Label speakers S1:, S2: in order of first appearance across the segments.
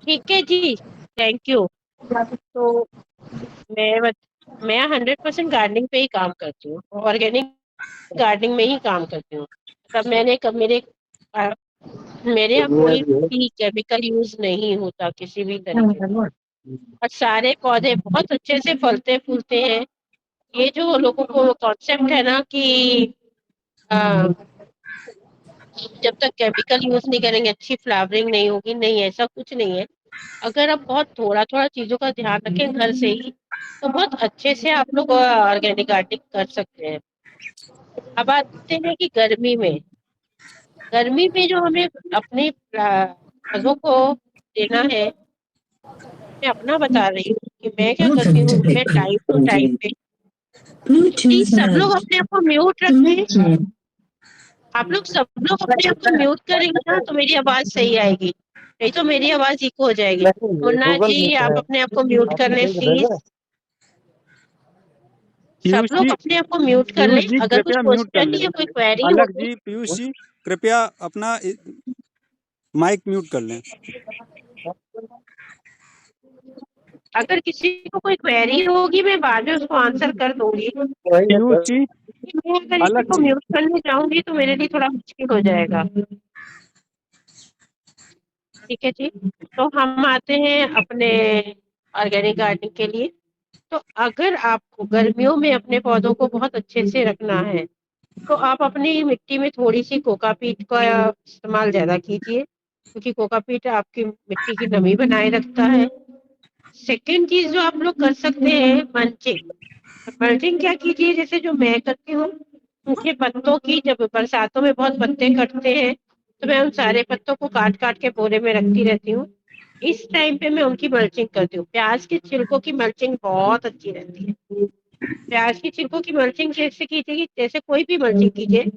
S1: ठीक है जी, thank you. तो मैं बत मैं 100% गार्डनिंग पे ही काम करती हूँ, ऑर्गेनिक गार्डनिंग में ही काम करती हूँ। तब मैंने कब अ, मेरे यहाँ कोई भी केमिकल यूज़ नहीं होता किसी भी तरीके का, और सारे पौधे बहुत अच्छे से फलते-फूलते हैं। ये जो लोगों को कॉन्सेप्ट है ना कि अ, जब तक केमिकल यूज़ नहीं करेंगे अच्छी फ्लावरिंग नहीं होगी, नहीं ऐसा कुछ नहीं है। अगर आप बहुत थोड़ा-थोड़ा चीज़ों का ध्यान रखें घर से ही, तो बहुत अच्छे से आप लोग ऑर्गेनिक गार्डनिंग कर सकते हैं। अब आते हैं कि गर्मी में जो हमें अपने पौधों को देना है, मैं अपना बता रही हूँ कि मैं क्या करती
S2: Welcome
S1: हूँ,
S2: to
S1: मैं टाइम टू टाइम
S2: Bitcoin.
S1: पे प्लीज़
S2: Bluetooth
S1: सब लोग
S2: mode.
S1: अपने आप को म्यूट रखें। आप लोग सब लोग अपने आप को म्यूट करेंगे ना तो मेरी आवाज़ सही आएगी, नहीं तो मेरी आवाज़ इको हो जाएगी।
S3: नहीं,
S1: मुन्ना
S3: गूगल
S1: जी,
S3: मीट
S1: आप
S3: है।
S1: अपने आप को म्यूट कर
S3: आपने
S1: लें
S3: कहीं से भेजा
S1: प्लीज़।
S3: है?
S1: सब
S4: पीयूष
S1: लोग
S4: जी,
S1: अपने आप को म्यूट कर लें।
S4: पीयूष जी
S1: अगर कुछ
S4: कृपया म्यूट कर
S1: क्वेश्चन
S4: लें।
S1: या कोई क्वेरी
S4: अलग
S1: होगी,
S4: जी, पीयूष जी कृपया अपना माइक म्यूट कर लें।
S1: अगर किसी को कोई क्वेरी होगी मैं बाद में उसको आंसर कर दूंगी।
S3: वही है
S4: पीयूष
S3: सर।
S4: जी,
S1: मैं अगर इसी
S4: अलग
S1: को
S4: जी,
S1: म्यूट करने जाऊंगी तो मेरे लिए थोड़ा मुश्किल हो जाएगा। ठीक है जी, तो हम आते हैं अपने ऑर्गेनिक गार्डनिंग के लिए। तो अगर आपको गर्मियों में अपने पौधों को बहुत अच्छे से रखना है, तो आप अपनी मिट्टी में थोड़ी सी कोकापीट का इस्तेमाल ज्यादा कीजिए, क्योंकि कोकापीट आपकी मिट्टी की नमी बनाए रखता है। सेकेंड चीज जो आप लोग कर सकते हैं, मल्चिंग। मल्चिंग क्या कीजिए, जैसे जो मैं करती हूँ, सूखे पत्तों की, जब बरसातों में बहुत पत्ते कटते हैं तो मैं उन सारे पत्तों को काट काट के बोरे में रखती रहती हूँ। इस टाइम पे मैं उनकी मल्चिंग करती हूँ। प्याज के छिलकों की मल्चिंग बहुत अच्छी रहती है। प्याज की छिलकों की मल्चिंग जैसे कीजिए कि जैसे कोई भी मल्चिंग कीजिए,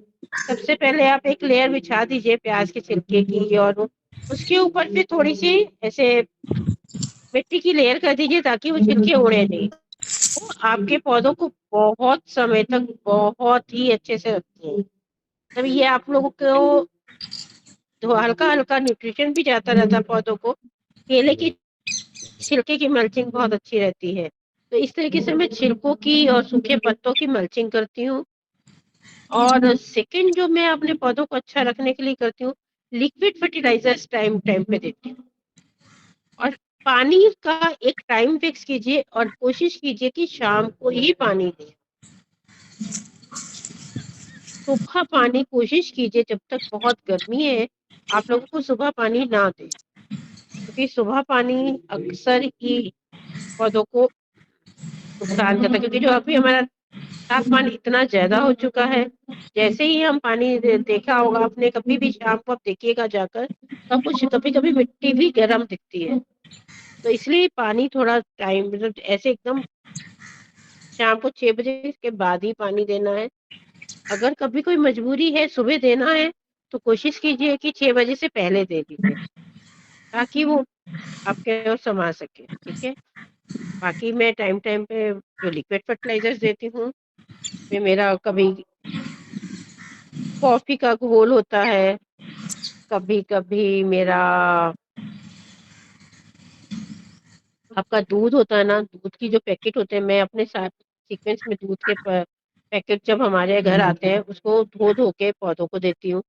S1: सबसे पहले आप एक लेयर बिछा दीजिए प्याज के छिलके की, और उसके ऊपर फिर थोड़ी सी ऐसे मिट्टी की लेयर कर दीजिए ताकि वो छिलके उड़े नहीं। वो आपके पौधों को बहुत समय तक बहुत ही अच्छे से रखती है। तब ये आप लोगों को तो हल्का हल्का न्यूट्रिशन भी जाता रहता है पौधों को। केले की छिलके की मल्चिंग बहुत अच्छी रहती है। तो इस तरीके से मैं छिलकों की और सूखे पत्तों की मल्चिंग करती हूँ। और सेकंड जो मैं अपने पौधों को अच्छा रखने के लिए करती हूँ, लिक्विड फर्टिलाइजर्स टाइम टाइम पे देती हूँ। और पानी का एक टाइम फिक्स कीजिए और कोशिश कीजिए कि शाम को ही पानी दें। सुबह पानी कोशिश कीजिए, जब तक बहुत गर्मी है आप लोगों को सुबह पानी ना दें, क्योंकि सुबह पानी अक्सर ही पौधों को नुकसान करता है। क्योंकि जो अभी हमारा तापमान इतना ज्यादा हो चुका है, जैसे ही हम पानी देखा होगा आपने, कभी भी शाम को आप देखिएगा जाकर, तो कुछ कभी कभी मिट्टी भी गर्म दिखती है। तो इसलिए पानी थोड़ा टाइम, मतलब ऐसे एकदम शाम को 6 बजे के बाद ही पानी देना है। अगर कभी कोई मजबूरी है सुबह देना है, तो कोशिश कीजिए कि 6 बजे से पहले दे दीजिए, ताकि वो आपके और समा सके। ठीक है, बाकी मैं टाइम टाइम पे जो लिक्विड फर्टिलाइजर्स देती हूँ, में मेरा कभी कॉफी का घोल होता है, कभी कभी मेरा आपका दूध होता है ना, दूध की जो पैकेट होते हैं, मैं अपने साथ सीक्वेंस में दूध के पैकेट जब हमारे घर आते हैं उसको धो धो के पौधों को देती हूँ।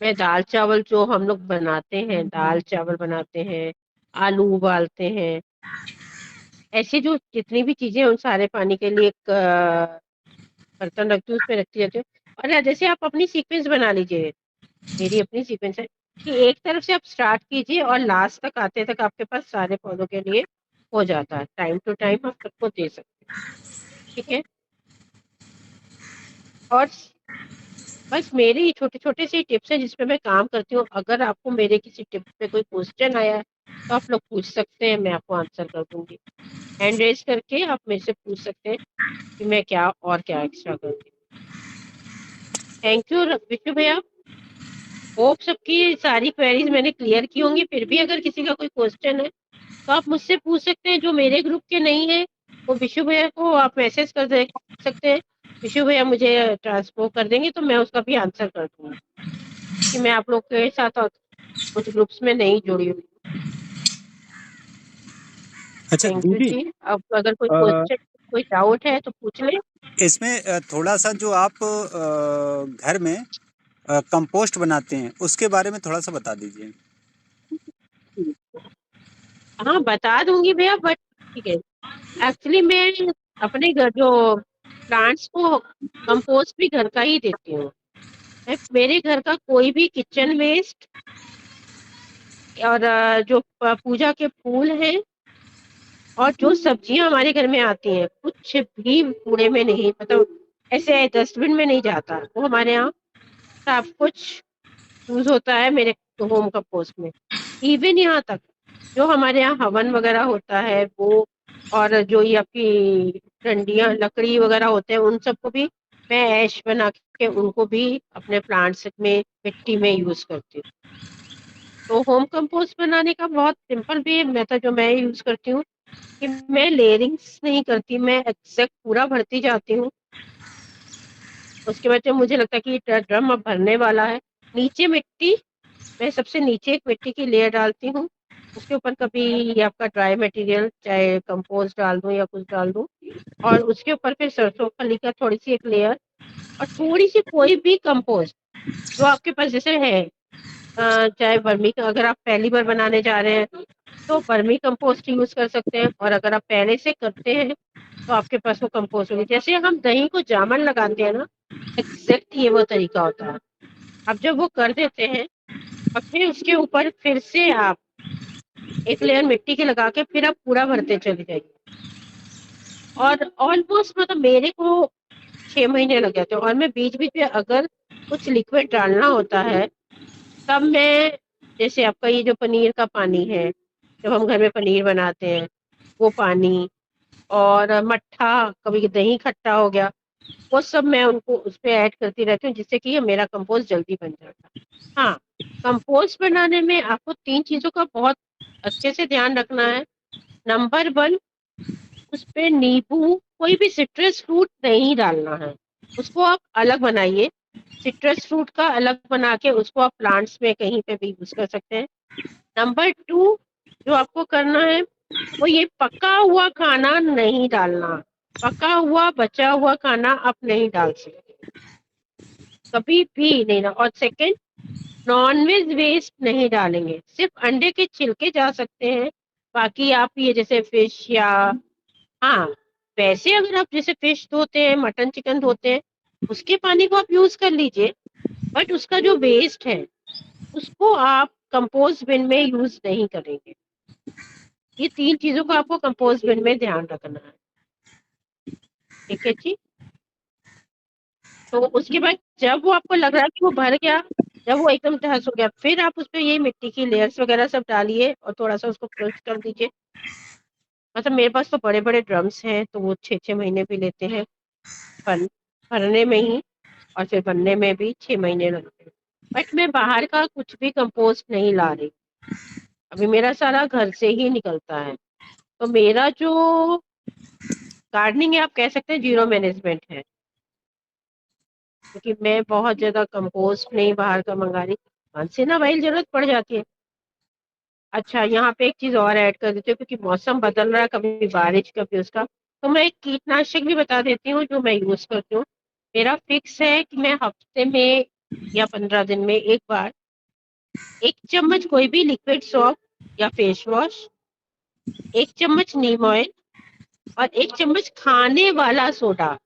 S1: मैं दाल चावल जो हम लोग बनाते हैं, दाल चावल बनाते हैं, आलू उबालते हैं, ऐसे जो जितनी भी चीजें हैं, उन सारे पानी के लिए एक बर्तन रखती हूँ, उसमें रखती रहती हूँ। और जैसे आप अपनी सीक्वेंस बना लीजिए, मेरी अपनी सीक्वेंस है कि एक तरफ से आप स्टार्ट कीजिए और लास्ट तक आते तक आपके पास सारे पौधों के लिए हो जाता है। टाइम टू टाइम आप सबको दे सकते हैं। ठीक है, और बस मेरे ही छोटे छोटे से टिप्स हैं जिसपे मैं काम करती हूँ। अगर आपको मेरे किसी टिप पे कोई क्वेश्चन आया है तो आप लोग पूछ सकते हैं, मैं आपको आंसर कर दूंगी। हैंड रेज करके आप मेरे से पूछ सकते हैं कि मैं क्या और क्या एक्स्ट्रा करती हूँ। थैंक यू विशु भैया। होप सबकी सारी क्वेरीज मैंने क्लियर की होंगी। फिर भी अगर किसी का कोई क्वेश्चन है तो आप मुझसे पूछ सकते हैं। जो मेरे ग्रुप के नहीं है वो विशु भैया को आप मैसेज कर दे सकते हैं, विशु भैया मुझे ट्रांसफर कर देंगे तो मैं उसका भी आंसर कर दूंगी, कि मैं आप लोग के साथ कुछ ग्रुप्स में नहीं जुड़ी हुई।
S4: अच्छा
S1: थैंक यू
S4: दीदी,
S1: जी। अब अगर कोई
S4: अ,
S1: क्वेश्चन, कोई डाउट है तो पूछ ले।
S4: इसमें थोड़ा सा जो आप घर में कंपोस्ट बनाते हैं उसके बारे में थोड़ा सा बता दीजिए।
S1: हाँ बता दूंगी भैया, बट ठीक है। एक्चुअली मैं अपने घर जो प्लांट्स को कंपोस्ट भी घर का ही देती हूँ। मेरे घर का कोई भी किचन वेस्ट और जो पूजा के फूल हैं और जो सब्जियां हमारे घर में आती हैं, कुछ भी कूड़े में नहीं, मतलब ऐसे डस्टबिन में नहीं जाता, वो हमारे यहाँ सब कुछ यूज होता है मेरे होम कंपोस्ट में। इवन यहाँ तक जो हमारे यहाँ हवन वगैरह होता है वो, और जो ये आपकी डंडियां लकड़ी वगैरह होते हैं, उन सबको भी मैं ऐश बना के उनको भी अपने प्लांट्स में मिट्टी में यूज करती हूँ। तो होम कंपोस्ट बनाने का बहुत सिंपल भी मेथड जो मैं यूज करती हूँ कि मैं लेयरिंग्स नहीं करती, मैं एग्जैक्ट पूरा भरती जाती हूँ। उसके बाद जब मुझे लगता है कि ड्रम अब भरने वाला है, नीचे मिट्टी, मैं सबसे नीचे एक मिट्टी की लेयर डालती हूँ। उसके ऊपर कभी ये आपका ड्राई मटेरियल चाहे कंपोस्ट डाल दूं या कुछ डाल दूं, और उसके ऊपर फिर सरसों खली का थोड़ी सी एक लेयर, और थोड़ी सी कोई भी कंपोस्ट जो आपके पास जैसे है, चाहे वर्मी, अगर आप पहली बार बनाने जा रहे हैं तो वर्मी कंपोस्ट यूज कर सकते हैं, और अगर आप पहले से करते हैं तो आपके पास वो कंपोस्ट होगी। जैसे हम दही को जामन लगाते हैं ना, एग्जैक्ट ये वो तरीका होता है। अब जब वो कर देते हैं और फिर उसके ऊपर फिर से आप एक लेयर मिट्टी की लगा के फिर आप पूरा भरते चले जाइए, और ऑलमोस्ट मतलब मेरे को 6 महीने लग जाते हैं। और मैं बीच बीच में अगर कुछ लिक्विड डालना होता है तब मैं, जैसे आपका ये जो पनीर का पानी है, जब हम घर में पनीर बनाते हैं वो पानी, और मट्ठा, कभी दही खट्टा हो गया, वो सब मैं उनको उस पे ऐड करती रहती हूँ, जिससे कि ये मेरा कंपोस्ट जल्दी बन जाता है। हाँ, कंपोस्ट बनाने में आपको 3 चीजों का बहुत अच्छे से ध्यान रखना है। नंबर 1, उस पे नींबू, कोई भी सिट्रस फ्रूट नहीं डालना है, उसको आप अलग बनाइए। सिट्रस फ्रूट का अलग बना के उसको आप प्लांट्स में कहीं पे भी यूज कर सकते हैं। नंबर 2, जो आपको करना है वो ये पका हुआ खाना नहीं डालना। पका हुआ बचा हुआ खाना आप नहीं डाल सकते, कभी भी नहीं ना। और सेकंड, नॉनवेज वेस्ट नहीं डालेंगे, सिर्फ अंडे के छिलके जा सकते हैं। बाकी आप ये जैसे फिश या, हाँ, वैसे अगर आप जैसे फिश धोते हैं, मटन चिकन धोते हैं, उसके पानी को आप यूज कर लीजिए, बट उसका जो वेस्ट है उसको आप कंपोस्ट बिन में यूज नहीं करेंगे। ये 3 चीजों का आपको कंपोस्ट बिन में ध्यान रखना है। ठीक है जी। तो उसके बाद जब वो आपको लग रहा है कि वो भर गया, जब वो एकदम तहस हो गया, फिर आप उस पर ये मिट्टी की लेयर्स वगैरह सब डालिए और थोड़ा सा उसको फ्लश कर दीजिए। मतलब मेरे पास तो बड़े बड़े ड्रम्स हैं, तो वो 6 6 महीने भी लेते हैं बन भरने में ही, और फिर बनने में भी 6 महीने लगते हैं। बट मैं बाहर का कुछ भी कंपोस्ट नहीं ला रही, अभी मेरा सारा घर से ही निकलता है। तो मेरा जो गार्डनिंग है, आप कह सकते हैं जीरो मैनेजमेंट है, क्योंकि मैं बहुत ज्यादा कंपोस्ट नहीं बाहर का मंगा रही। हमसे ना भाई जरूरत पड़ जाती है। अच्छा, यहाँ पे एक चीज और ऐड कर देती हूँ, क्योंकि मौसम बदल रहा है, कभी बारिश कभी उसका, तो मैं एक कीटनाशक भी बता देती हूँ जो मैं यूज करती हूँ। मेरा फिक्स है कि मैं हफ्ते में या 15 दिन में एक बार 1 चम्मच कोई भी लिक्विड सोप या फेस वॉश, 1 चम्मच नीम ऑयल, और 1 चम्मच खाने वाला सोडा,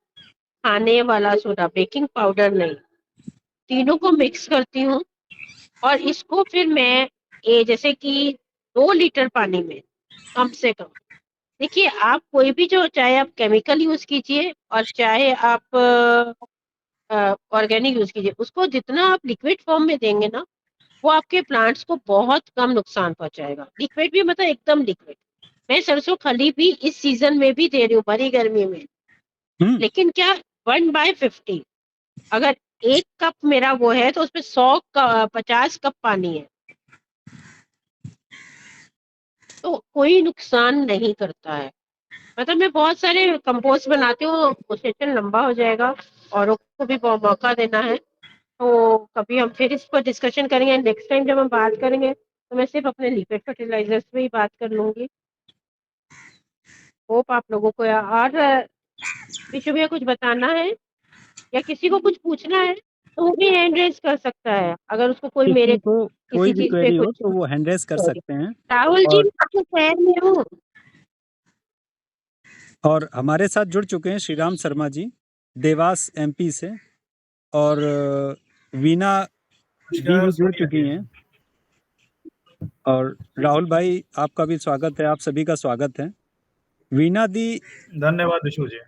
S1: बेकिंग पाउडर नहीं, तीनों को मिक्स करती हूँ। और इसको फिर मैं, ये जैसे कि 2 लीटर पानी में कम से कम, देखिए आप कोई भी जो, चाहे आप केमिकल यूज कीजिए और चाहे आप ऑर्गेनिक यूज कीजिए, उसको जितना आप लिक्विड फॉर्म में देंगे ना, वो आपके प्लांट्स को बहुत कम नुकसान पहुंचाएगा। लिक्विड भी मतलब एकदम लिक्विड। मैं सरसों खली भी इस सीजन में भी दे रही हूँ, भरी गर्मी में,
S4: हम्म।
S1: लेकिन क्या, 1/50, अगर 1 कप मेरा वो है तो उसमें 50 कप पानी है, तो कोई नुकसान नहीं करता है। मतलब मैं बहुत सारे कंपोस्ट बनाती हूँ, वो सेशन लंबा हो जाएगा, औरों को भी मौका देना है। तो कभी हम फिर इस पर डिस्कशन करेंगे, नेक्स्ट टाइम जब हम बात करेंगे तो मैं सिर्फ अपने लिक्विड फर्टिलाइजर्स पे ही बात कर लूंगी। होप आप लोगों को और विशु भैया कुछ बताना है या किसी को कुछ पूछना है तो वो भी हैंड रेज कर सकता है, अगर उसको कोई मेरे
S4: किसी को
S1: किसी
S4: कोई भी
S1: चीज पे
S4: क्वेरी हो
S1: कुछ
S4: तो वो हैंड रेज कर
S1: query।
S4: सकते हैं।
S1: राहुल जी,
S4: और
S1: मैं तो शहर में हूँ।
S4: और हमारे साथ जुड़ चुके हैं श्रीराम शर्मा जी, देवास एमपी से, और वीना जी भी जुड़ चुकी हैं। और राहुल भाई, आपका भी स्वागत है, आप सभी का स्वागत है। वीना दी,
S2: धन्यवाद विशु जी।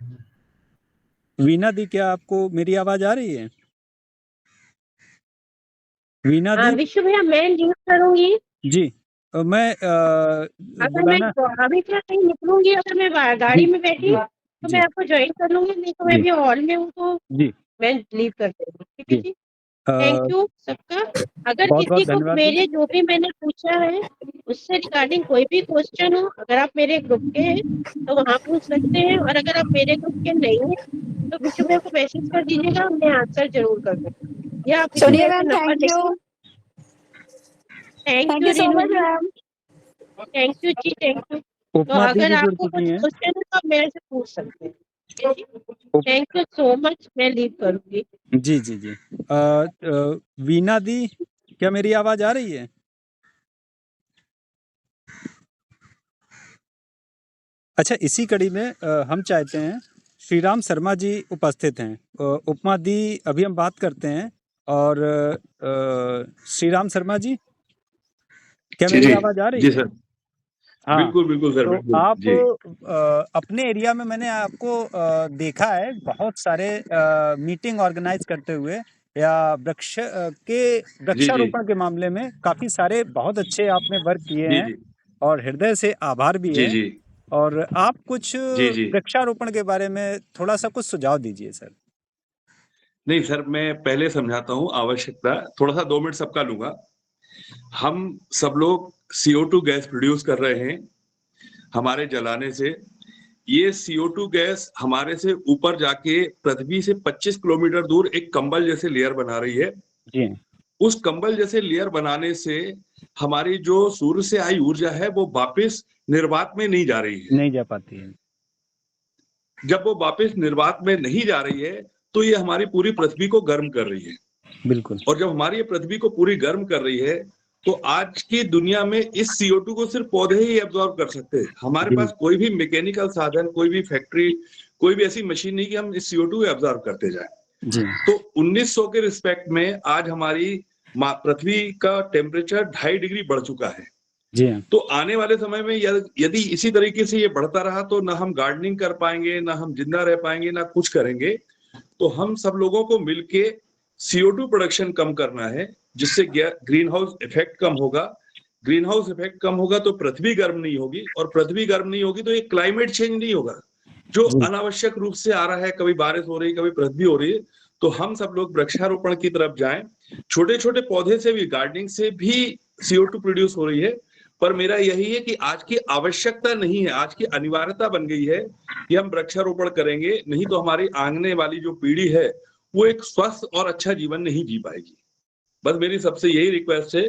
S4: वीना दी, क्या आपको मेरी आवाज आ रही है? वीना दी
S1: विशु भैया मैं लीव करूंगी।
S4: जी, मैं
S1: अगर मैं
S4: बुलाना
S1: अभी क्या कहीं निकलूंगी, अगर मैं गाड़ी
S4: जी
S1: में बैठी तो
S4: जी
S1: मैं आपको ज्वाइन कर लूंगी, नहीं तो मैं
S4: जी
S1: अभी हॉल में हूँ तो
S4: जी
S1: मैं लीव कर दूंगी। ठीक है
S4: जी।
S1: जी, थैंक यू सबका। अगर
S4: बहुत
S1: किसी
S4: बहुत
S1: को
S4: धन्यवाद जी।
S1: मेरे जो भी मैंने पूछा है उससे रिगार्डिंग कोई भी क्वेश्चन हो, अगर आप मेरे ग्रुप के हैं तो वहाँ पूछ सकते हैं, और अगर आप मेरे ग्रुप के नहीं हैं तो विशु भैया को मैसेज कर दीजिएगा, मैं आंसर जरूर कर दूंगी, या आप विशु
S3: सोनिया
S1: भैया से
S3: मैम,
S1: नंबर
S3: थैंक यू।
S1: लेके। Thank
S3: thank
S1: you
S3: you so
S1: Renu
S3: much
S1: ji,
S3: ma'am.
S1: Thank you ji, thank you. तो
S4: उपमा दी
S1: अगर
S4: भी जुड़
S1: आपको
S4: चुकी
S1: कुछ
S4: हैं।
S1: क्वेश्चन है तो आप मेरे से पूछ सकते हैं। थैंक यू सो मच, मैं लीव करूंगी।
S4: जी जी जी। वीना दी, क्या मेरी आवाज आ रही है? अच्छा, इसी कड़ी में हम चाहते हैं, श्रीराम शर्मा जी उपस्थित हैं, उपमा दी अभी हम बात करते हैं। और श्रीराम शर्मा जी, क्या
S5: जी
S4: मेरी
S5: जी
S4: आवाज आ रही
S5: जी
S4: है?
S5: सर,
S4: हाँ,
S5: बिल्कुल बिल्कुल सर,
S4: तो
S5: बिल्कुल
S4: आप
S5: जी
S4: अपने एरिया में मैंने आपको देखा है बहुत सारे मीटिंग ऑर्गेनाइज करते हुए, या
S5: जी जी
S4: वृक्षारोपण के मामले में काफी सारे बहुत अच्छे आपने वर्क किए
S5: जी
S4: हैं,
S5: जी
S4: और हृदय से आभार भी
S5: जी
S4: है।
S5: जी
S4: और आप कुछ
S5: जी जी।
S4: वृक्षारोपण के बारे में थोड़ा सा कुछ सुझाव दीजिए सर।
S5: नहीं सर, मैं पहले समझाता हूँ आवश्यकता, थोड़ा सा 2 मिनट सबका लूंगा। हम सब लोग CO2 गैस प्रोड्यूस कर रहे हैं हमारे जलाने से। ये CO2 गैस हमारे से ऊपर जाके पृथ्वी से 25 किलोमीटर दूर एक कंबल जैसे लेयर बना रही है।
S4: जी
S5: उस कंबल जैसे लेयर बनाने से हमारी जो सूर्य से आई ऊर्जा है वो वापस निर्वात में नहीं जा रही है।
S4: नहीं जा पाती है।
S5: जब वो वापस निर्वात में नहीं जा रही है तो ये हमारी पूरी पृथ्वी को गर्म कर रही है।
S4: बिल्कुल।
S5: और जब हमारी ये पृथ्वी को पूरी गर्म कर रही है तो आज की दुनिया में इस CO2 को सिर्फ पौधे ही एब्जॉर्ब कर सकते हैं। हमारे
S4: जी
S5: पास कोई भी मैकेनिकल साधन, कोई भी फैक्ट्री, कोई भी ऐसी मशीन नहीं कि हम इस CO2 को एब्जॉर्ब करते जाए।
S4: जी
S5: तो 1900 के रिस्पेक्ट में आज हमारी पृथ्वी का टेम्परेचर 2.5 डिग्री बढ़ चुका है।
S4: जी हाँ।
S5: तो आने वाले समय में यदि इसी तरीके से ये बढ़ता रहा तो ना हम गार्डनिंग कर पाएंगे, ना हम जिंदा रह पाएंगे, ना कुछ करेंगे। तो हम सब लोगों को मिलके CO2 प्रोडक्शन कम करना है, जिससे ग्रीन हाउस इफेक्ट कम होगा। ग्रीन हाउस इफेक्ट कम होगा तो पृथ्वी गर्म नहीं होगी, और पृथ्वी गर्म नहीं होगी तो ये क्लाइमेट चेंज नहीं होगा जो
S4: जी
S5: अनावश्यक रूप से आ रहा है। कभी बारिश हो रही है, कभी पृथ्वी हो रही है। तो हम सब लोग वृक्षारोपण की तरफ जाएं। छोटे छोटे पौधे से भी, गार्डनिंग से भी CO2 प्रोड्यूस हो रही है। पर मेरा यही है कि आज की आवश्यकता नहीं है, आज की अनिवार्यता बन गई है कि हम वृक्षारोपण करेंगे, नहीं तो हमारी आने वाली जो पीढ़ी है वो एक स्वस्थ और अच्छा जीवन नहीं जी पाएगी। बस मेरी सबसे यही रिक्वेस्ट है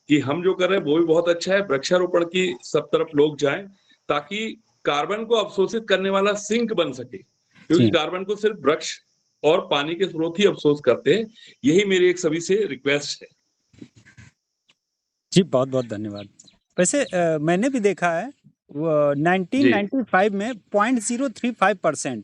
S5: कि हम जो कर रहे हैं वो भी बहुत अच्छा है, वृक्षारोपण की सब तरफ लोग जाएं, ताकि कार्बन को अवशोषित करने वाला सिंक बन सके, क्योंकि
S4: जी
S5: कार्बन को सिर्फ वृक्ष और पानी के स्रोत ही अवशोष करते हैं। यही मेरी एक सभी से रिक्वेस्ट है।
S4: जी, बहुत बहुत धन्यवाद। वैसे मैंने भी देखा है,
S5: जी
S4: 1995 में 0.035%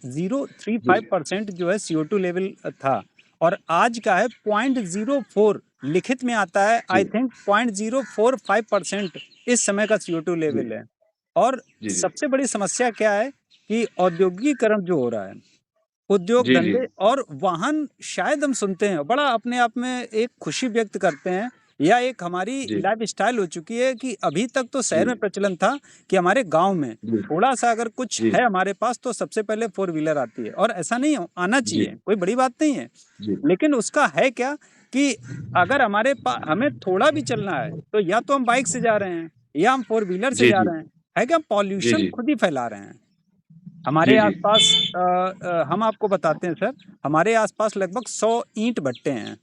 S5: जी
S4: 0.035% जो है CO2 लेवल था, और आज का है 0.04, लिखित में आता है
S5: जी
S4: आई थिंक 0.045% इस समय का CO2
S5: जी
S4: लेवल है। और
S5: जी जी
S4: सबसे बड़ी समस्या क्या है कि औद्योगिकीकरण जो हो रहा है, उद्योग
S5: जी जी
S4: धंधे और वाहन, शायद हम सुनते हैं, बड़ा अपने आप में एक खुशी व्यक्त करते हैं, या एक हमारी
S5: जी
S4: लाइफस्टाइल हो चुकी है कि अभी तक तो
S5: जी
S4: शहर में प्रचलन था कि हमारे गांव में
S5: जी
S4: थोड़ा सा अगर कुछ
S5: जी
S4: है हमारे पास तो सबसे पहले 4 व्हीलर आती है, और ऐसा नहीं आना
S5: जी
S4: चाहिए, कोई बड़ी बात नहीं है।
S5: जी
S4: लेकिन उसका है क्या कि अगर हमें थोड़ा भी चलना है तो या तो हम बाइक से जा रहे हैं या हम 4 व्हीलर से
S5: जी
S4: जा
S5: जी
S4: रहे हैं, है कि हम
S5: जी
S4: पॉल्यूशन
S5: जी
S4: खुद ही फैला रहे हैं। हमारे
S5: जी जी
S4: आसपास हम आपको बताते हैं सर, हमारे आसपास लगभग 100 ईंट भट्टे हैं।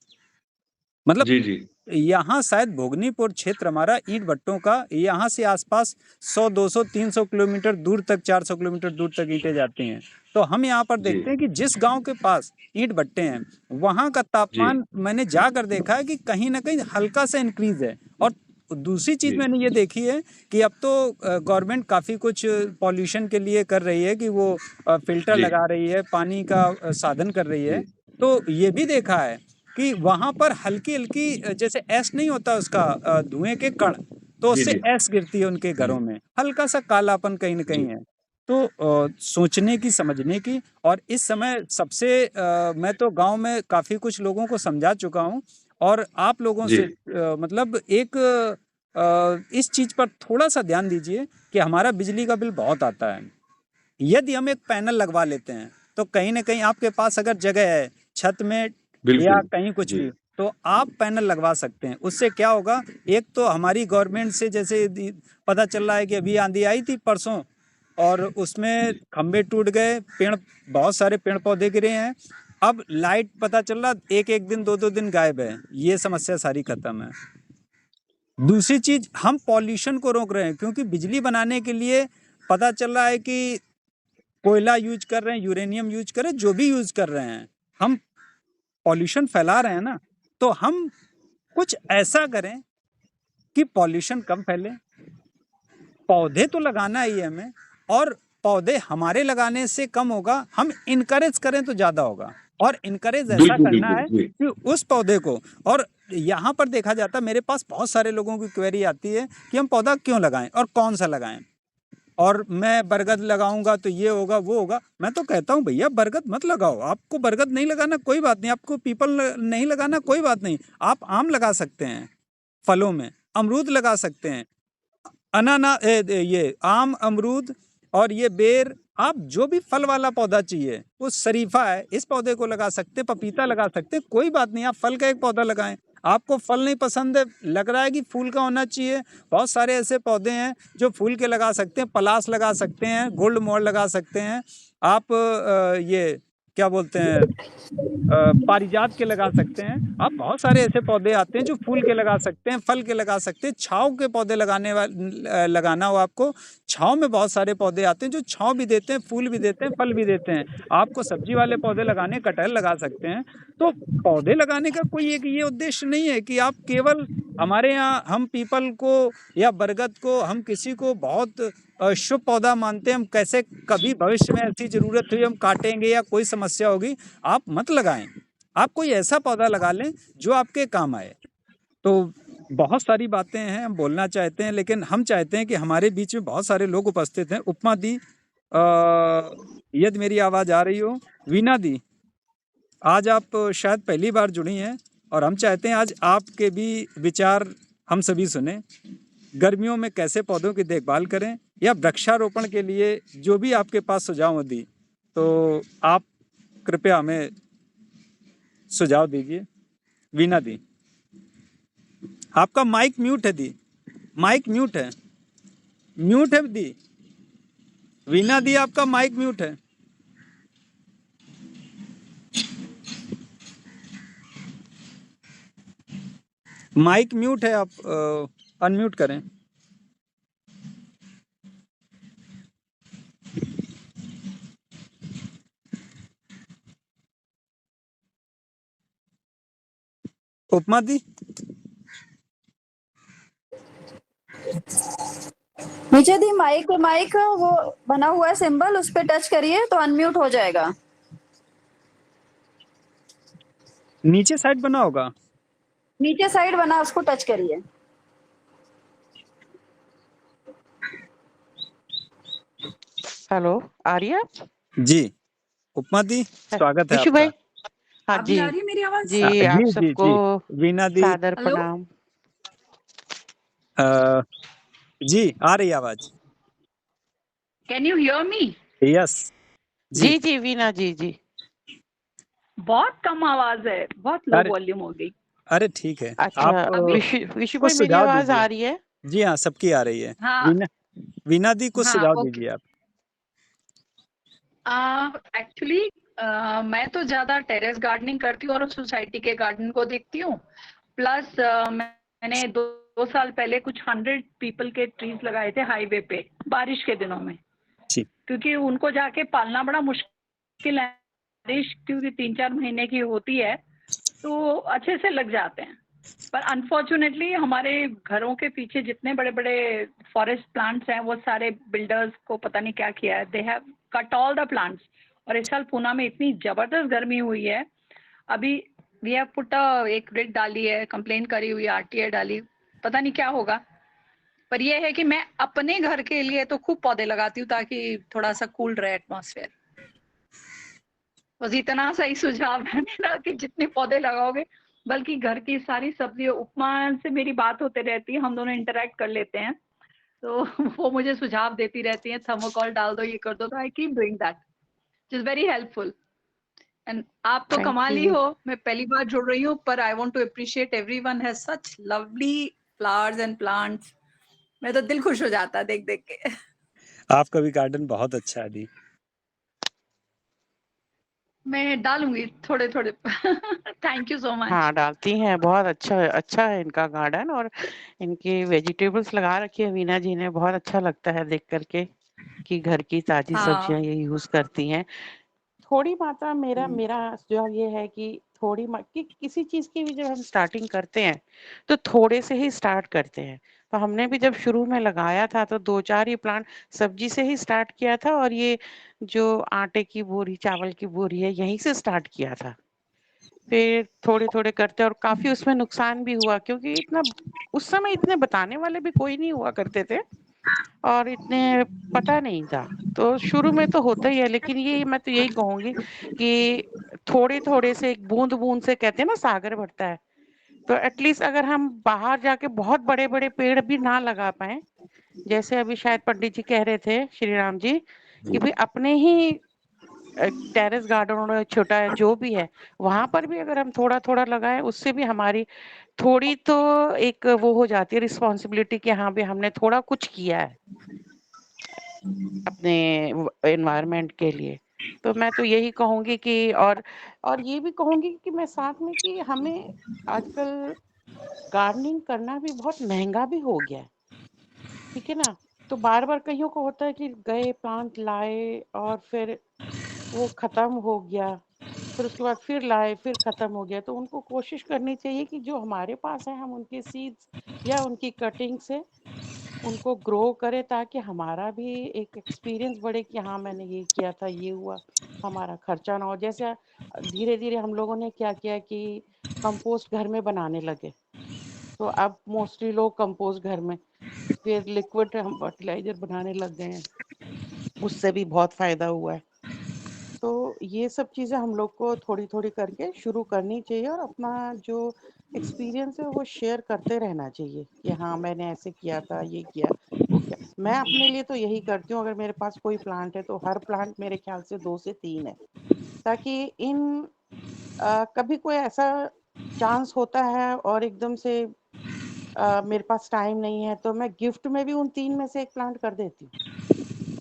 S4: मतलब
S5: जी जी
S4: यहाँ शायद भोगनीपुर क्षेत्र हमारा ईंट भट्टों का, यहाँ से आसपास 100, 200, 300 किलोमीटर दूर तक, 400 किलोमीटर दूर तक ईंटें जाती हैं। तो हम यहाँ पर
S5: जी
S4: देखते हैं कि जिस गांव के पास ईंट भट्टे हैं वहाँ का
S5: जी
S4: तापमान मैंने जाकर देखा है कि कहीं ना कहीं हल्का सा इंक्रीज है। और दूसरी चीज
S5: जी
S4: मैंने ये देखी है कि अब तो गवर्नमेंट काफी कुछ पॉल्यूशन के लिए कर रही है कि वो फिल्टर
S5: जी
S4: लगा रही है, पानी का साधन कर रही है।
S5: जी
S4: तो ये भी देखा है कि वहां पर हल्की हल्की जैसे ऐश नहीं होता उसका धुएं के कण, तो
S5: जी
S4: उससे
S5: जी
S4: ऐश गिरती है उनके घरों में, हल्का सा कालापन कहीं ना कहीं
S5: जी
S4: है। तो सोचने की, समझने की। और इस समय सबसे मैं तो गांव में काफी कुछ लोगों को समझा चुका हूं, और आप लोगों
S5: जी
S4: से मतलब एक इस चीज पर थोड़ा सा ध्यान दीजिए कि हमारा बिजली का बिल बहुत आता है। यदि हम एक पैनल लगवा लेते हैं तो कहीं ना कहीं आपके पास अगर जगह है छत में या
S5: बिल्कुल
S4: कहीं कुछ
S5: जी
S4: भी, तो आप पैनल लगवा सकते हैं। उससे क्या होगा, एक तो हमारी गवर्नमेंट से जैसे पता चल रहा है कि अभी आंधी आई थी परसों और उसमें
S5: जी
S4: खंभे टूट गए, पेड़, बहुत सारे पेड़ पौधे गिरे हैं। अब लाइट पता चल रहा एक एक दिन, दो दो दिन गायब है, ये समस्या सारी खत्म है। दूसरी चीज, हम पॉल्यूशन को रोक रहे हैं, क्योंकि बिजली बनाने के लिए पता चल रहा है कि कोयला यूज कर रहे हैं, यूरेनियम यूज कर रहे हैं, जो भी यूज कर रहे हैं, हम पॉल्यूशन फैला रहे हैं ना। तो हम कुछ ऐसा करें कि पॉल्यूशन कम फैले। पौधे तो लगाना ही है हमें, और पौधे हमारे लगाने से कम होगा, हम इनकरेज करें तो ज्यादा होगा। और इनकरेज ऐसा
S5: बिल्कुल
S4: करना
S5: बिल्कुल
S4: है
S5: जी
S4: कि उस पौधे को, और यहाँ पर देखा जाता है, मेरे पास बहुत सारे लोगों की क्वेरी आती है कि हम पौधा क्यों लगाएं और कौन सा लगाएं, और मैं बरगद लगाऊंगा तो ये होगा वो होगा। मैं तो कहता हूँ भैया बरगद मत लगाओ, आपको बरगद नहीं लगाना कोई बात नहीं, आपको पीपल नहीं लगाना कोई बात नहीं, आप आम लगा सकते हैं, फलों में अमरूद लगा सकते हैं, ये आम, अमरूद और ये बेर, आप जो भी फल वाला पौधा चाहिए, वो शरीफा है, इस पौधे को लगा सकते, पपीता लगा सकते, कोई बात नहीं, आप फल का एक पौधा लगाएं। आपको फल नहीं पसंद है, लग रहा है कि फूल का होना चाहिए, बहुत सारे ऐसे पौधे हैं जो फूल के लगा सकते हैं, पलास लगा सकते हैं, गोल्ड मोर लगा सकते हैं, आप ये क्या बोलते हैं, पारिजात के लगा सकते हैं। आप बहुत सारे ऐसे पौधे आते हैं जो फूल के लगा सकते हैं, फल के लगा सकते हैं। छांव के पौधे लगाना हो आपको, छांव में बहुत सारे पौधे आते हैं जो छांव भी देते हैं, फूल भी देते हैं, फल भी देते हैं। आपको सब्जी वाले पौधे लगाने, कटहल लगा सकते हैं। तो पौधे लगाने का कोई एक ये उद्देश्य नहीं है कि आप केवल, हमारे यहाँ हम पीपल को या बरगद को, हम किसी को बहुत शुभ पौधा मानते हैं, हम कैसे कभी भविष्य में ऐसी जरूरत हुई हम काटेंगे या कोई समस्या होगी, आप मत लगाएं। आप कोई ऐसा पौधा लगा लें जो आपके काम आए। तो बहुत सारी बातें हैं, हम बोलना चाहते हैं, लेकिन हम चाहते हैं कि हमारे बीच में बहुत सारे लोग उपस्थित हैं। उपमा दी, यदि मेरी आवाज आ रही हो, वीना दी, आज आप शायद पहली बार जुड़ी हैं, और हम चाहते हैं आज आपके भी विचार हम सभी सुने। गर्मियों में कैसे पौधों की देखभाल करें, या वृक्षारोपण के लिए जो भी आपके पास सुझाव हो दी, तो आप कृपया हमें सुझाव दीजिए। वीना दी, आपका माइक म्यूट है दी, माइक म्यूट है, म्यूट है दी, वीना दी आपका माइक म्यूट है। माइक म्यूट है, आप अनम्यूट करें। उपमा दी,
S2: नीचे दी माइक माइक वो बना हुआ है सिंबल, उस पे टच करिए तो अनम्यूट हो जाएगा।
S4: नीचे साइड बना होगा,
S2: नीचे साइड बना, उसको टच करिए।
S3: हेलो, आ रही है?
S4: जी। उपमा दी, स्वागत है
S3: विशु
S4: आपका।
S3: भाई। हाँ
S2: अभी
S3: जी
S2: आ रही है मेरी आवाज?
S3: जी, आप
S4: जी जी
S3: सबको
S4: जी, वीना दी।
S3: सादर
S2: हेलो,
S3: प्रणाम।
S4: अ, जी, आ रही आवाज।
S2: Can you hear me?
S4: Yes जी।
S3: जी जी वीना जी जी।
S2: बहुत कम आवाज है, बहुत लो
S4: अरे
S2: वॉल्यूम हो गई।
S4: अरे ठीक है,
S3: अच्छा,
S4: आप
S3: विशु
S4: कुछ
S3: भाई मेरी
S4: सुझाव
S3: आवाज
S4: दीजिए।
S3: आ रही है?
S4: जी हाँ, सबकी आ रही है।
S2: हाँ
S4: वीना, वीना दी कुछ
S2: हाँ,
S4: सुझाव
S2: ओके।
S4: दीजिए आप।
S2: एक्चुअली मैं तो ज्यादा टेरेस गार्डनिंग करती हूँ और सोसाइटी के गार्डन को देखती हूँ।
S6: प्लस मैंने 2 साल पहले कुछ 100 पीपल के ट्रीज लगाए थे हाईवे पे बारिश के दिनों में,
S4: जी
S6: क्योंकि उनको जाके पालना बड़ा मुश्किल है। बारिश क्योंकि 3-4 महीने की होती है तो अच्छे से लग जाते हैं, पर अनफॉर्चुनेटली हमारे घरों के पीछे जितने बड़े बड़े फॉरेस्ट प्लांट्स हैं वो सारे बिल्डर्स को पता नहीं क्या किया है, they have cut all the plants. और इस साल पूना में इतनी जबरदस्त गर्मी हुई है, अभी वी हैव पुट एक रिट डाली है, कंप्लेन करी हुई, आरटीआई डाली, पता नहीं क्या होगा। पर ये है कि मैं अपने घर के लिए तो खूब पौधे लगाती हूँ ताकि थोड़ा सा कूल रहे एटमॉस्फेयर। बस इतना सा ही सुझाव है मेरा कि जितने पौधे लगाओगे, बल्कि घर की सारी सब्जियों, उपमा से मेरी बात होते रहती है, हम दोनों इंटरेक्ट कर लेते हैं, तो वो मुझे सुझाव देती रहती है, थर्मोकॉल डाल दो, ये कर दो, तो I keep doing that, is very helpful. And आप तो
S3: थैंक
S6: कमाल ही
S3: यू।
S6: हो, मैं पहली बार जुड़ रही हूँ, पर I want to appreciate everyone has such lovely flowers and plants. मैं तो दिल खुश हो जाता है देख देख के।
S4: आपका भी गार्डन बहुत अच्छा है दी।
S6: मैं डालूंगी थोड़े थोड़े। Thank you so much.
S3: हाँ डालती हैं, बहुत अच्छा है इनका गार्डन, और इनकी वेजिटेबल्स लगा रखी है वीना जी ने, बहुत अच्छा लगता है देख करके कि घर की ताजी सब्जियां
S6: हाँ
S3: ये यूज करती हैं। थोड़ी मात्रा मेरा मेरा जो ये है कि कि किसी चीज की भी जब हम स्टार्टिंग करते हैं तो थोड़े से ही स्टार्ट करते हैं। तो हमने भी जब शुरू में लगाया था तो 2-4 ही प्लांट सब्जी से ही स्टार्ट किया था, और ये जो आटे की बोरी, चावल की बोरी है, यहीं से स्टार्ट किया था। फिर थोड़े थोड़े करते, और काफी उसमें नुकसान भी हुआ क्योंकि इतना उस समय इतने बताने वाले भी कोई नहीं हुआ करते थे, और इतने पता नहीं था। तो शुरू में तो होता ही है, लेकिन ये मैं तो यही कहूंगी कि थोड़े थोड़े से, एक बूंद बूंद से कहते हैं ना सागर भरता है। तो एटलीस्ट अगर हम बाहर जाके बहुत बड़े बड़े पेड़ भी ना लगा पाए, जैसे अभी शायद पंडित जी कह रहे थे, श्री राम जी, कि भाई अपने ही टेरेस गार्डन छोटा है जो भी है, वहां पर भी अगर हम थोड़ा थोड़ा लगाएं, उससे भी हमारी थोड़ी तो एक वो हो जाती है रिस्पॉन्सिबिलिटी कि हाँ भी हमने थोड़ा कुछ किया है अपने एनवायरनमेंट के लिए। तो मैं तो यही कहूंगी कि और ये भी कहूंगी कि मैं साथ में कि हमें आजकल गार्डनिंग करना भी बहुत महंगा भी हो गया है, ठीक है ना। तो बार बार कईयों को होता है कि गए प्लांट लाए और फिर वो खत्म हो गया, फिर उसके बाद फिर लाए फिर खत्म हो गया। तो उनको कोशिश करनी चाहिए कि जो हमारे पास है हम उनके सीड्स या उनकी कटिंग से उनको ग्रो करें, ताकि हमारा भी एक एक्सपीरियंस बढ़े कि हाँ मैंने ये किया था, ये हुआ, हमारा खर्चा ना हो। जैसे धीरे धीरे हम लोगों ने क्या किया कि कंपोस्ट घर में बनाने लगे, तो अब मोस्टली लोग कंपोस्ट घर में, फिर लिक्विड हम फर्टिलाइजर बनाने लग गए हैं, उससे भी बहुत फायदा हुआ है। तो ये सब चीज़ें हम लोग को थोड़ी थोड़ी करके शुरू करनी चाहिए, और अपना जो एक्सपीरियंस है वो शेयर करते रहना चाहिए कि हाँ मैंने ऐसे किया था, ये किया, वो किया। मैं अपने लिए तो यही करती हूँ, अगर मेरे पास कोई प्लांट है तो हर प्लांट मेरे ख्याल से 2 से 3 है, ताकि कभी कोई ऐसा चांस होता है और एकदम से मेरे पास टाइम नहीं है, तो मैं गिफ्ट में भी उन 3 में से एक प्लांट कर देती हूँ।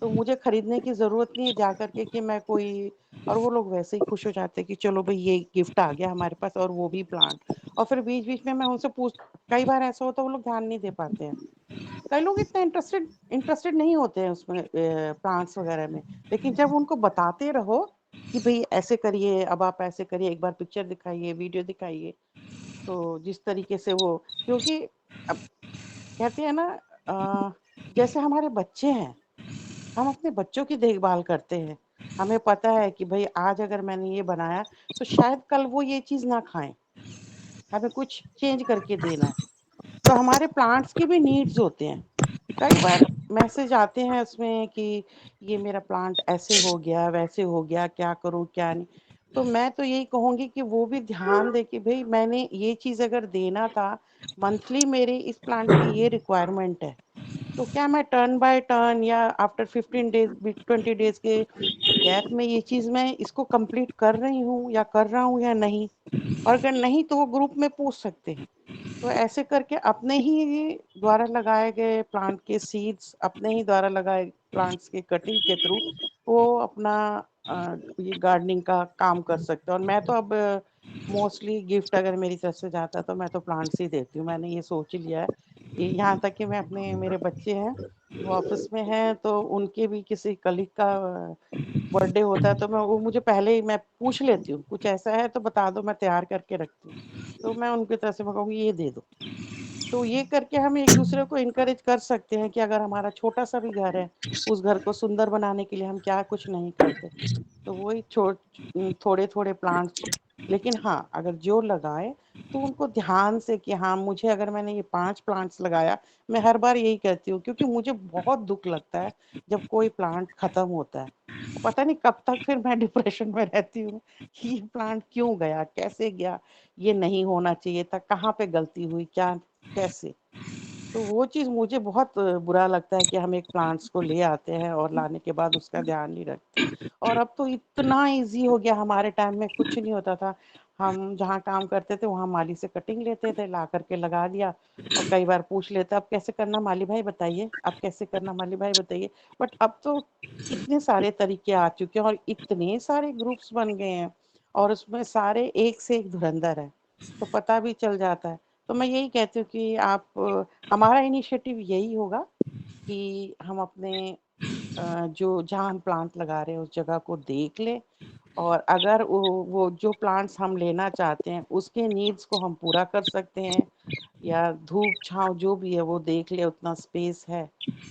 S3: तो मुझे खरीदने की जरूरत नहीं है जा करके कि मैं कोई, और वो लोग वैसे ही खुश हो जाते हैं कि चलो भाई ये गिफ्ट आ गया हमारे पास, और वो भी प्लांट। और फिर बीच बीच में मैं उनसे कई बार ऐसा होता है वो लोग ध्यान नहीं दे पाते हैं, कई लोग इतना इंटरेस्टेड नहीं होते हैं उसमें प्लांट्स वगैरह में। लेकिन जब उनको बताते रहो कि भाई ऐसे करिए, अब आप ऐसे करिए, एक बार पिक्चर दिखाइए, वीडियो दिखाइए, तो जिस तरीके से वो, क्योंकि अब कहते हैं ना जैसे हमारे बच्चे हैं, हम अपने बच्चों की देखभाल करते हैं। हमें पता है कि भाई आज अगर मैंने ये बनाया तो शायद कल वो ये चीज ना खाएं, हमें कुछ चेंज करके देना है। तो हमारे प्लांट्स की भी नीड्स होते हैं। कई बार मैसेज आते हैं उसमें कि ये मेरा प्लांट ऐसे हो गया, वैसे हो गया, क्या करूं क्या नहीं। तो मैं तो यही कहूंगी कि वो भी ध्यान दे कि भाई मैंने ये चीज अगर देना था, मंथली मेरे इस प्लांट की ये रिक्वायरमेंट है, तो क्या मैं टर्न बाय टर्न या आफ्टर 15 डेज 20 डेज के गैप में ये चीज मैं इसको कंप्लीट कर रही हूँ या कर रहा हूँ या नहीं। और अगर नहीं तो वो ग्रुप में पूछ सकते हैं। तो ऐसे करके अपने ही द्वारा लगाए गए प्लांट के सीड्स, अपने ही द्वारा लगाए प्लांट्स के कटिंग के थ्रू वो अपना ये गार्डनिंग का काम कर सकते हैं। और मैं तो अब मोस्टली गिफ्ट अगर मेरी तरफ से जाता है तो मैं तो प्लांट्स ही देती हूँ। मैंने ये सोच ही लिया है कि यहाँ तक कि मैं अपने मेरे बच्चे हैं वो ऑफिस में हैं, तो उनके भी किसी कलीग का बर्थडे होता है तो मैं वो मुझे पहले ही मैं पूछ लेती हूँ, कुछ ऐसा है तो बता दो, मैं तैयार करके रखती हूँ। तो मैं उनकी तरफ से मैं कहूँगी ये दे दो। तो ये करके हम एक दूसरे को इनकरेज कर सकते हैं कि अगर हमारा छोटा सा भी घर है, उस घर को सुंदर बनाने के लिए हम क्या कुछ नहीं करते। तो वही थोड़े थोड़े प्लांट्स, लेकिन हाँ अगर जो लगाए तो उनको ध्यान से कि हाँ मुझे, अगर मैंने ये 5 प्लांट्स लगाया, मैं हर बार यही कहती हूँ क्योंकि मुझे बहुत दुख लगता है जब कोई प्लांट खत्म होता है। तो पता नहीं कब तक फिर मैं डिप्रेशन में रहती हूँ कि ये प्लांट क्यों गया, कैसे गया, ये नहीं होना चाहिए था, कहाँ पे गलती हुई, क्या कैसे। तो वो चीज़ मुझे बहुत बुरा लगता है कि हम एक प्लांट्स को ले आते हैं और लाने के बाद उसका ध्यान नहीं रखते। और अब तो इतना इजी हो गया, हमारे टाइम में कुछ नहीं होता था। हम जहाँ काम करते थे वहाँ माली से कटिंग लेते थे, ला करके लगा दिया, और कई बार पूछ लेते अब कैसे करना माली भाई बताइए, अब कैसे करना माली भाई बताइए। बट अब तो इतने सारे तरीके आ चुके हैं और इतने सारे ग्रुप्स बन गए हैं और उसमें सारे एक से एक धुरंधर है, तो पता भी चल जाता है। तो मैं यही कहती हूँ कि आप हमारा इनिशिएटिव यही होगा कि हम अपने जो जहाँ हम प्लांट लगा रहे हैं उस जगह को देख लें, और अगर वो जो प्लांट्स हम लेना चाहते हैं उसके नीड्स को हम पूरा कर सकते हैं, या धूप छांव जो भी है वो देख ले, उतना स्पेस है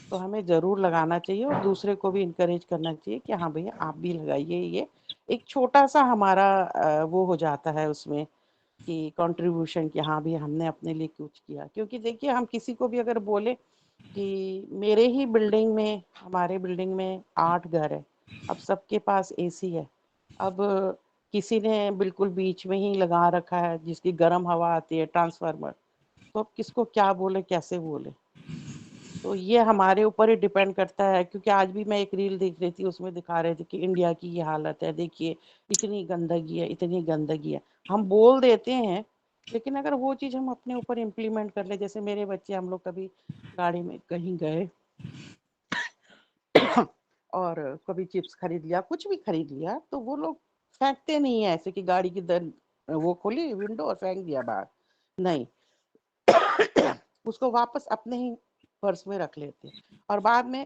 S3: तो हमें ज़रूर लगाना चाहिए, और दूसरे को भी इनकरेज करना चाहिए कि हाँ भैया आप भी लगाइए। ये एक छोटा सा हमारा वो हो जाता है उसमें कि कंट्रीब्यूशन, कि हाँ भी हमने अपने लिए कुछ किया। क्योंकि देखिए हम किसी को भी अगर बोले कि मेरे ही बिल्डिंग में, हमारे बिल्डिंग में 8 घर है, अब सबके पास एसी है, अब किसी ने बिल्कुल बीच में ही लगा रखा है जिसकी गर्म हवा आती है, ट्रांसफार्मर, तो अब किसको क्या बोले, कैसे बोले। तो ये हमारे ऊपर ही डिपेंड करता है। क्योंकि आज भी मैं एक रील देख रही थी, उसमें दिखा रहे थे कि इंडिया की ये हालत है, देखिए इतनी गंदगी है, इतनी गंदगी है। हम बोल देते हैं, लेकिन अगर वो चीज़ हम अपने ऊपर इम्प्लीमेंट कर ले, जैसे मेरे बच्चे, हम लोग कभी गाड़ी में कहीं गए और कभी चिप्स खरीद लिया, कुछ भी खरीद लिया, तो वो लोग फेंकते नहीं है ऐसे कि गाड़ी की वो खोली विंडो और फेंक दिया बाहर, नहीं। उसको वापस अपने ही पर्स में रख लेते हैं और बाद में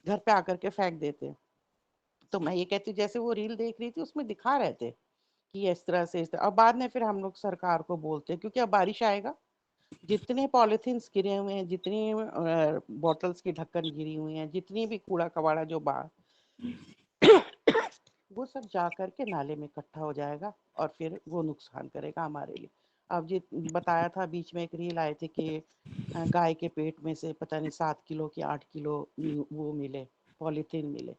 S3: घर पे आकर के फेंक देते हैं। तो मैं ये कहती हूँ, जैसे वो रील देख रही थी उसमें दिखा रहे थे कि इस तरह से, इस तरह, और बाद में फिर हम लोग सरकार को बोलते हैं, क्योंकि अब बारिश आएगा, जितने पॉलिथीन्स गिरे हुए हैं, जितनी बॉटल्स की ढक्कन गिरी हुई हैं, जितनी भी कूड़ा कबाड़ा जो बाहर वो सब जा करके नाले में इकट्ठा हो जाएगा और फिर वो नुकसान करेगा हमारे लिए। अब जी बताया था, बीच में एक रील आए थे कि गाय के पेट में से पता नहीं 7 किलो की 8 किलो वो मिले, पॉलीथीन मिले।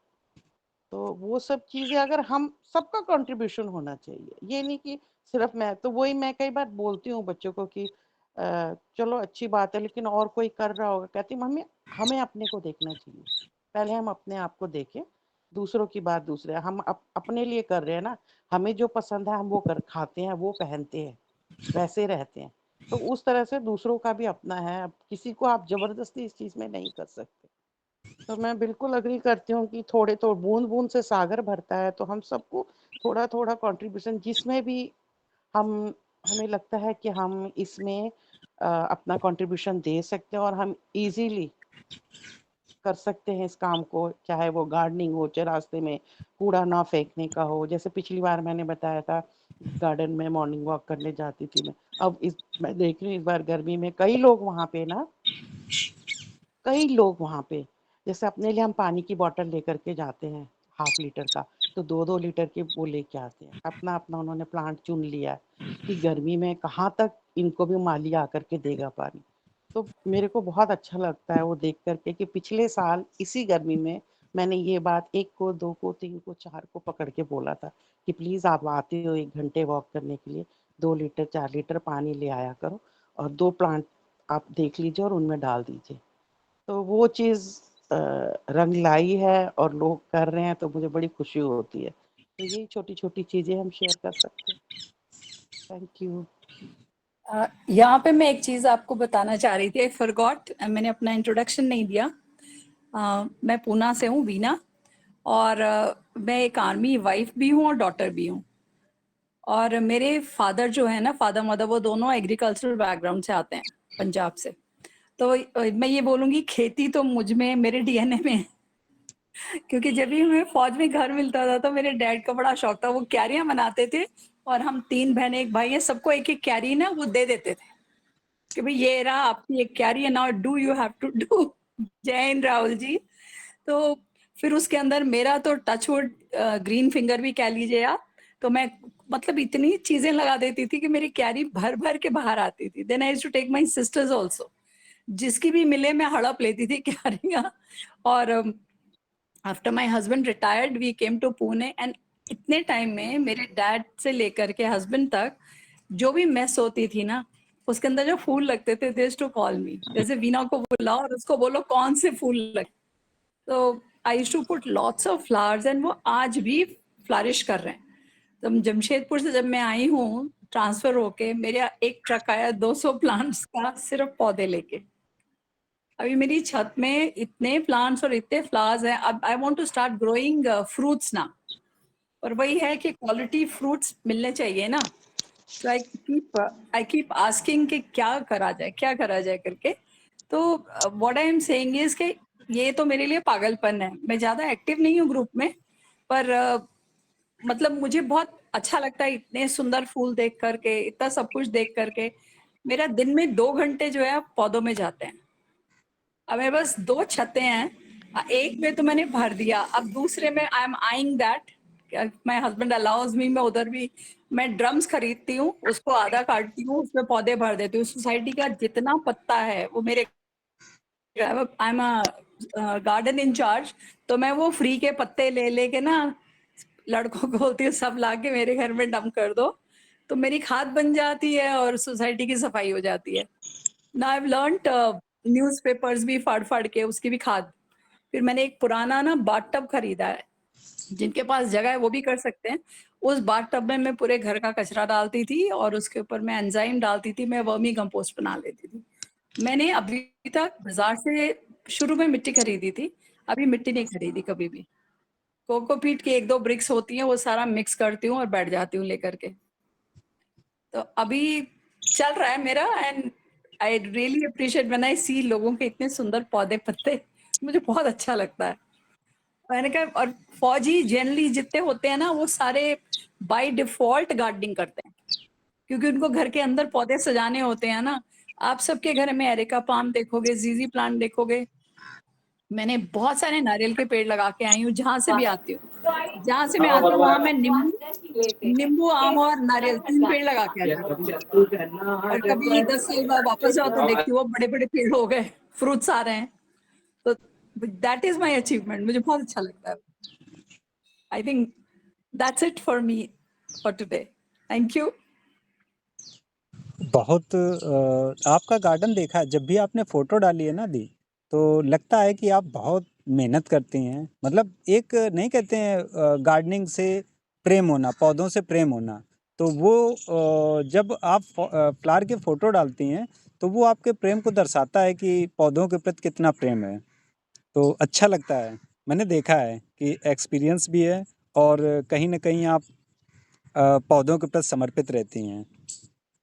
S3: तो वो सब चीजें अगर हम सबका कंट्रीब्यूशन होना चाहिए, ये नहीं कि सिर्फ मैं। तो वही मैं कई बार बोलती हूँ बच्चों को कि चलो अच्छी बात है, लेकिन और कोई कर रहा होगा, कहती मम्मी हमें अपने को देखना चाहिए, पहले हम अपने आप को देखें, दूसरों की बात दूसरे। हम अपने लिए कर रहे हैं ना, हमें जो पसंद है हम वो कर खाते हैं, वो पहनते हैं, वैसे रहते हैं। तो उस तरह से दूसरों का भी अपना है, अब किसी को आप जबरदस्ती इस चीज में नहीं कर सकते। तो मैं बिल्कुल अग्री करती हूँ कि थोड़े तो बूंद बूंद से सागर भरता है, तो हम सबको थोड़ा थोड़ा कंट्रीब्यूशन, जिसमें भी हम हमें लगता है कि हम इसमें अपना कंट्रीब्यूशन दे सकते हैं और हम इजीली कर सकते हैं इस काम को, चाहे वो गार्डनिंग हो, चाहे रास्ते में कूड़ा ना फेंकने का हो। जैसे पिछली बार मैंने बताया था, गार्डन में मॉर्निंग वॉक करने जाती थी मैं, अब इस मैं देख रही हूँ इस बार गर्मी में कई लोग वहां पे ना, कई लोग वहां पे, जैसे अपने लिए हम पानी की बोतल लेकर के जाते हैं 1/2 लीटर का, तो 2-2 लीटर की वो लेके आते हैं। अपना अपना उन्होंने प्लांट चुन लिया है कि गर्मी में कहाँ तक इनको भी माली आकर के देगा पानी। तो मेरे को बहुत अच्छा लगता है वो देख करके कि पिछले साल इसी गर्मी में मैंने ये बात 1 को, 2 को, 3 को, 4 को पकड़ के बोला था कि प्लीज आप आते हो 1 घंटे वॉक करने के लिए, 2 लीटर 4 लीटर पानी ले आया करो और 2 प्लांट आप देख लीजिए और उनमें डाल दीजिए। तो वो चीज़ रंग लाई है और लोग कर रहे हैं, तो मुझे बड़ी खुशी होती है। तो यही छोटी छोटी चीजें हम शेयर कर सकते हैं। Thank you.
S2: यहाँ पे मैं एक चीज आपको बताना चाह रही थी, आई फॉरगॉट, मैंने अपना इंट्रोडक्शन नहीं दिया। मैं पूना से हूँ, वीना, और मैं एक आर्मी वाइफ भी हूँ और डॉटर भी हूँ। और मेरे फादर जो है ना, फादर मदर, वो दोनों एग्रीकल्चरल बैकग्राउंड से आते हैं, पंजाब से। तो मैं ये बोलूंगी खेती तो मुझ में, मेरे डीएनए में है। क्योंकि जब भी हमें फौज में घर मिलता था तो मेरे डैड का बड़ा शौक था, वो कैरियां बनाते थे और हम 3 बहनें 1 भाई है, सबको एक एक कैरी ना वो दे देते थे कि भाई ये रहा आपकी एक कैरी है, now do you have to do. जय हिंद राहुल जी। तो फिर उसके अंदर मेरा तो टचवुड ग्रीन फिंगर भी कह लीजिए आप। तो मैं मतलब इतनी चीजें लगा देती थी कि मेरी कैरी भर भर के बाहर आती थी। Then I used to take my sisters also, जिसकी भी मिले मैं हड़प लेती थी कैरियां। और after my husband retired we came to Pune, and इतने टाइम में मेरे डैड से लेकर के हस्बैंड तक जो भी मेस होती थी ना, उसके अंदर जो फूल लगते थे, they used to call me, जैसे वीना को बुलाओ और उसको बोलो कौन से फूल लगे। तो I used to put lots of flowers, and वो आज भी फ्लरिश कर रहे हैं। तो जमशेदपुर से जब मैं आई हूँ ट्रांसफर होके, मेरा एक ट्रक आया 200 प्लांट्स का, सिर्फ पौधे लेके। अभी मेरी छत में इतने प्लांट्स और इतने फ्लावर्स हैं। अब I want to start growing fruits ना, पर वही है कि क्वालिटी फ्रूट्स मिलने चाहिए ना। तो आई कीप आस्किंग कि क्या करा जाए, क्या करा जाए करके। तो what I am saying is कि ये तो मेरे लिए पागलपन है। मैं ज्यादा एक्टिव नहीं हूँ ग्रुप में, पर मतलब मुझे बहुत अच्छा लगता है इतने सुंदर फूल देख करके, इतना सब कुछ देख करके। मेरा दिन में 2 घंटे जो है पौधों में जाते हैं। अब मेरे पास 2 छतें हैं, एक में तो मैंने भर दिया, अब दूसरे में I am eyeing that my husband allows me, मैं उधर भी मैं ड्रम्स खरीदती हूँ, उसको आधा काटती हूँ, उसमें पौधे भर देती हूँ। सोसाइटी का जितना पत्ता है वो मेरे, आई एम गार्डन इंचार्ज, तो मैं वो फ्री के पत्ते ले लेके ना लड़कों को बोलती हूँ सब लाके मेरे घर में डंप कर दो, तो मेरी खाद बन जाती है और सोसाइटी की सफाई हो जाती है। ना आई लर्नड न्यूज़पेपर्स भी फाड़ फाड़ के उसकी भी खाद। फिर मैंने एक पुराना ना बाथ टब खरीदा है, जिनके पास जगह है वो भी कर सकते हैं। उस बाथ टब में मैं पूरे घर का कचरा डालती थी और उसके ऊपर मैं एंजाइम डालती थी, मैं वर्मी कंपोस्ट बना लेती थी। मैंने अभी तक बाजार से शुरू में मिट्टी खरीदी थी, अभी मिट्टी नहीं खरीदी कभी भी। कोकोपीट की 1-2 ब्रिक्स होती हैं, वो सारा मिक्स करती हूँ और बैठ जाती हूँ लेकर के। तो अभी चल रहा है मेरा, and I really appreciate when I see लोगों के इतने सुंदर पौधे पत्ते, मुझे बहुत अच्छा लगता है। मैंने कहा, और फौजी जनरली जितने होते हैं ना, वो सारे बाय डिफॉल्ट गार्डनिंग करते हैं, क्योंकि उनको घर के अंदर पौधे सजाने होते हैं ना। आप सबके घर में एरिका पाम देखोगे, जीजी प्लांट देखोगे। मैंने बहुत सारे नारियल के पेड़ लगा के आई हूँ, जहां से भी आती हूँ। जहां से मैं आती हूँ वहां मैं नींबू आम और नारियल 3 पेड़ लगा के आ जाती हूँ। और कभी 10 साल बाद वापस जाओ तो देखती हूँ बड़े बड़े पेड़ हो गए, फ्रूट्स आ रहे हैं। तो दैट इज माई अचीवमेंट, मुझे बहुत अच्छा लगता है। I think that's it for me for today. Thank you.
S4: बहुत आपका गार्डन देखा है, जब भी आपने फ़ोटो डाली है ना दी, तो लगता है कि आप बहुत मेहनत करती हैं। मतलब एक नहीं कहते हैं गार्डनिंग से प्रेम होना, पौधों से प्रेम होना, तो वो जब आप फ्लावर के फ़ोटो डालती हैं, तो वो आपके प्रेम को दर्शाता है कि पौधों के प्रति कितना प्रेम है। तो अच्छा लगता है। मैंने देखा है कि एक्सपीरियंस भी है और कहीं न कहीं आप पौधों के प्रति समर्पित रहती हैं।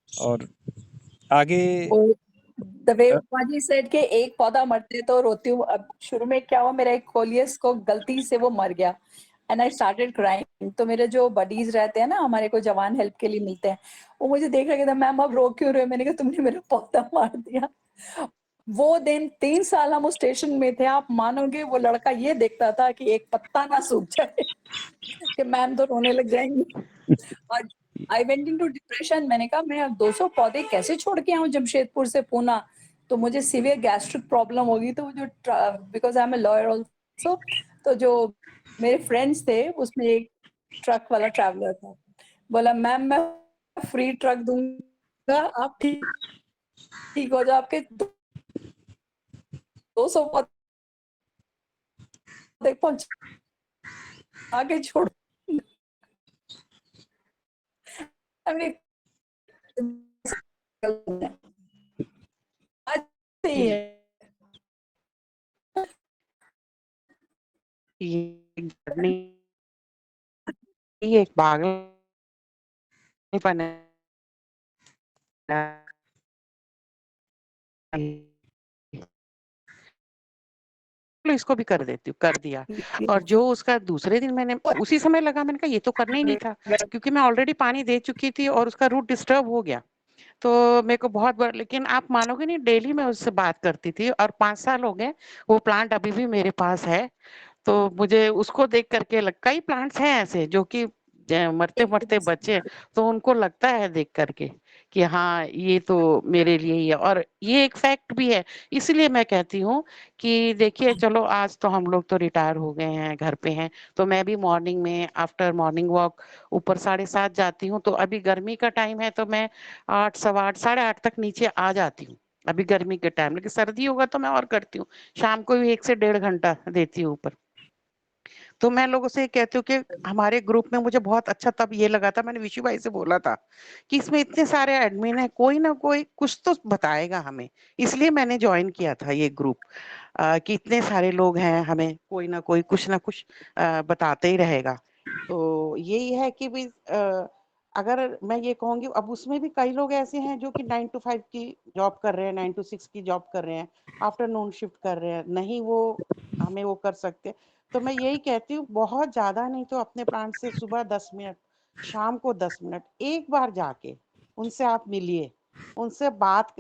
S4: और आगे
S2: the way
S4: a,
S2: upma ji said के एक पौधा मरते तो रोती हूँ। अब शुरू में क्या हुआ, मेरा एक कोलियस को गलती से वो मर गया, एंड आई स्टार्टेड क्राइंग। तो मेरे जो बडीज रहते हैं ना, हमारे को जवान हेल्प के लिए मिलते हैं, वो मुझे देख रहे थे, मैम अब रो क्यों रहे हो? मैंने कहा तुमने मेरा पौधा मार दिया। वो दिन 3 साल हम उस स्टेशन में थे, आप मानोगे वो लड़का ये देखता था कि एक पत्ता ना सूख जाए कि मैम तो रोने लग जाएंगी। और आई वेंट इनटू डिप्रेशन। मैंने कहा मैं अब 200 पौधे कैसे छोड़ के आऊं जमशेदपुर से पूना, तो मुझे सीवियर गैस्ट्रिक प्रॉब्लम होगी। तो जो because I am a lawyer also, तो जो मेरे फ्रेंड्स थे उसमें एक ट्रक वाला ट्रैवलर था, बोला मैम मैं फ्री ट्रक दूंगा, आप ठीक ठीक हो जाओ, आपके 200 पौधे पहुंचा के छोड़। अरे आज से ही है।
S3: ये गार्डनिंग एक पागल बने इसको भी कर देती हूँ, कर दिया। और जो उसका दूसरे दिन मैंने उसी समय लगा, मैंने कहा ये तो करना ही नहीं था, क्योंकि मैं ऑलरेडी पानी दे चुकी थी और उसका रूट डिस्टर्ब हो गया। तो मेरे को बहुत बड़ा, लेकिन आप मानोगे नहीं, डेली मैं उससे बात करती थी और 5 साल हो गए, वो प्लांट अभी भी मेरे पास है। तो मुझे उसको देख करके कई प्लांट्स हैं ऐसे जो कि मरते मरते बचे, तो उनको लगता है देख करके कि हाँ ये तो मेरे लिए ही है, और ये एक फैक्ट भी है। इसलिए मैं कहती हूँ कि देखिए चलो आज तो हम लोग तो रिटायर हो गए हैं, घर पे हैं, तो मैं भी मॉर्निंग में आफ्टर मॉर्निंग वॉक ऊपर 7:30 जाती हूँ। तो अभी गर्मी का टाइम है तो मैं 8, 8:15, 8:30 तक नीचे आ जाती हूँ अभी गर्मी के टाइम। लेकिन सर्दी होगा तो मैं और करती हूँ, शाम को भी 1 से 1.5 घंटा देती हूँ ऊपर। तो मैं लोगों से कहती हूँ कि हमारे ग्रुप में मुझे बहुत अच्छा तब ये लगा था, मैंने विशु भाई से बोला था कि इसमें इतने सारे एडमिन है, कोई ना कोई कुछ तो बताएगा हमें, इसलिए मैंने ज्वाइन किया था ये ग्रुप। कि इतने सारे लोग हैं, हमें कोई ना कोई कुछ ना कुछ बताते ही रहेगा। तो यही है कि भी अगर मैं ये कहूंगी, अब उसमें भी कई लोग ऐसे हैं जो कि 9 to 5 की जॉब कर रहे हैं, 9 to 6 की जॉब कर रहे हैं, आफ्टरनून शिफ्ट कर रहे हैं, नहीं वो हमें वो कर सकते। तो मैं यही कहती हूँ, बहुत ज्यादा नहीं तो अपने प्लांट से सुबह 10 मिनट, शाम को 10 मिनट एक बार जाके उनसे आप मिलिए, उनसे बात